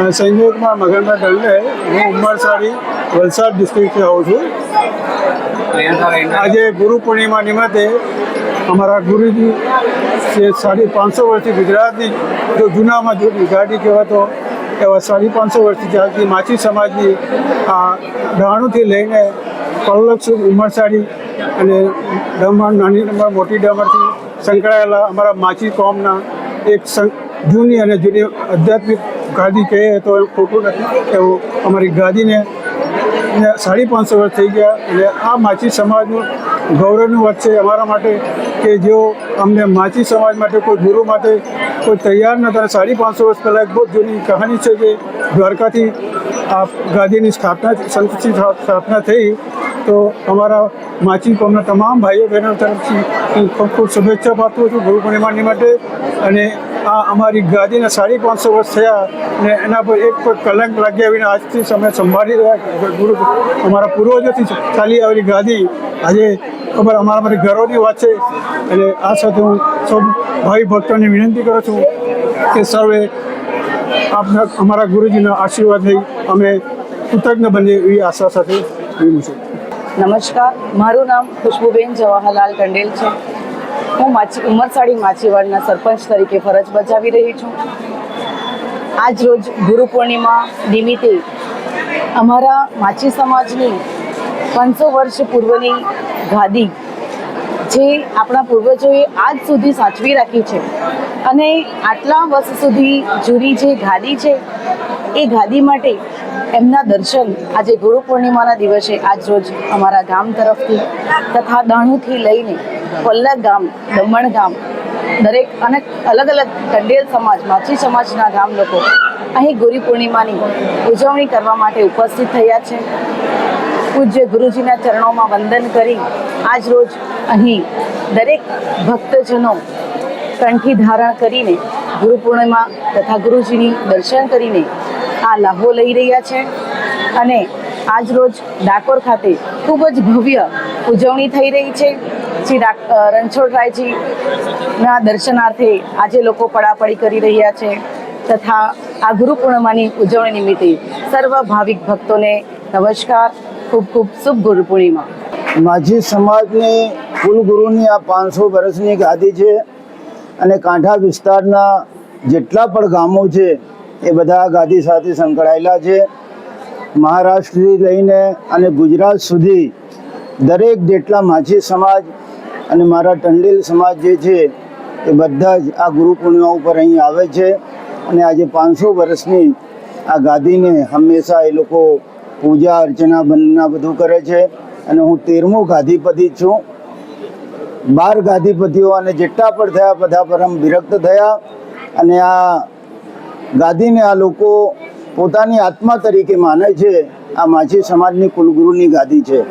સંયોગમાં મગનભાઈ દંડે, હું ઉમરસાડી વલસાડ ડિસ્ટ્રિક્ટથી આવું છું. આજે ગુરુ પૂર્ણિમા નિમિત્તે અમારા ગુરુજી જે 550 વર્ષથી ગુજરાતની જો જૂનામાં જૂની ગાડી કહેવાતો એવા 550 વર્ષથી ચાલતી માછી સમાજની આ ડાણુથી લઈને પલ્લક સુધી ઉમરસાડી અને દમણ નાની દમણ મોટી દમણથી સંકળાયેલા અમારા માછી કોમના એક જૂની અને જૂની આધ્યાત્મિક ગાદી કહીએ તો ખોટું નથી એવું અમારી ગાદીને 550 વર્ષ થઈ ગયા. એટલે આ માછી સમાજનું ગૌરવનું વાત છે અમારા માટે કે જેઓ અમને માછી સમાજ માટે કોઈ ગુરુ માટે કોઈ તૈયાર નહોતા. 550 વર્ષ પહેલાં એક બહુ જૂની કહાની છે કે દ્વારકાથી આ ગાદીની સંતની સ્થાપના થઈ તો અમારા માછી કોમના તમામ ભાઈઓ બહેનો તરફથી હું ખૂબ ખૂબ શુભેચ્છા પાઠવું છું ગુરુ પૂર્ણિમા નિમિત્તે. અને આ અમારી ગાદીના 550 વર્ષ થયા અને એના પર એક પણ કલંક લાગ્યા વિના આજથી સમય સંભાળી રહ્યા ગુરુ અમારા પૂર્વજોથી ચાલી આવેલી ગાદી આજે ખબર અમારા માટે ગૌરવની વાત છે. અને આ સાથે હું સૌ ભાઈ ભક્તોને વિનંતી કરું છું કે સર્વે આપના અમારા ગુરુજીના આશીર્વાદ લઈ અમે કૃતજ્ઞ બનીએ એવી આશા સાથે વિનંતી છું. નમસ્કાર, મારું નામ ખુશ્બુબેન જવાહરલાલ ટંડેલ છે. હું ઉમરસાડી માછીવાડના સરપંચ તરીકે ફરજ બજાવી રહી છું. આજ રોજ ગુરુ પૂર્ણિમા નિમિત્તે અમારા માછી સમાજની 500 વર્ષ પૂર્વની ગાદી જે આપણા પૂર્વજોએ આજ સુધી સાચવી રાખી છે અને આટલા વર્ષ સુધી જૂની જે ગાદી છે એ ગાદી માટે એમના દર્શન આજે ગુરુ પૂર્ણિમાના દિવસે આજ રોજ અમારા ગામ તરફથી તથા દાણુથી લઈને પલ્લક ગામ, દમણ ગામ દરેક અને અલગ અલગ ટંડેલ સમાજ, માછી સમાજના ગામ લોકો અહીં ગુરુ પૂર્ણિમાની ઉજવણી કરવા માટે ઉપસ્થિત થયા છે. પૂજ્ય ગુરુજીના ચરણોમાં વંદન કરી આજ રોજ અહીં દરેક ભક્તજનો કંઠી ધારણ કરીને ગુરુ પૂર્ણિમા તથા ગુરુજીની દર્શન કરીને આ લાભો લઈ રહ્યા છે. અને આજ રોજ ડાકોર ખાતે ખૂબ જ ભવ્ય ઉજવણી થઈ રહી છે. શ્રી રણછોડરાયજીના દર્શનાર્થે આજે લોકો પડાપડી કરી રહ્યા છે તથા આ ગુરુ પૂર્ણિમાની ઉજવણી નિમિત્તે સર્વ ભાવિક ભક્તોને નમસ્કાર. ખૂબ ખૂબ શુભ ગુરુ પૂર્ણિમા. માછી સમાજની કુલગુરુની આ 500 વર્ષની ગાદી છે અને કાંઠા વિસ્તારના જેટલા પણ ગામો છે એ બધા ગાદી સાથે સંકળાયેલા છે. મહારાષ્ટ્રથી લઈને અને ગુજરાત સુધી દરેક જેટલા માછી સમાજ અને મારા ટંડેલ સમાજ જે છે એ બધા જ આ ગુરુ પૂર્ણિમા ઉપર અહીં આવે છે. અને આજે 500 વર્ષની આ ગાદીને હંમેશા એ લોકો પૂજા અર્ચના બંધના બધું કરે છે. અને હું 13મો ગાદીપતિ છું. 12 ગાદીપતિઓ અને જેટલા પણ થયા બધા પરમ વિરક્ત થયા અને આ ગાદીને આ લોકો પોતાની આત્મા તરીકે માને છે. આ માછી સમાજની કુલગુરુની ગાદી છે.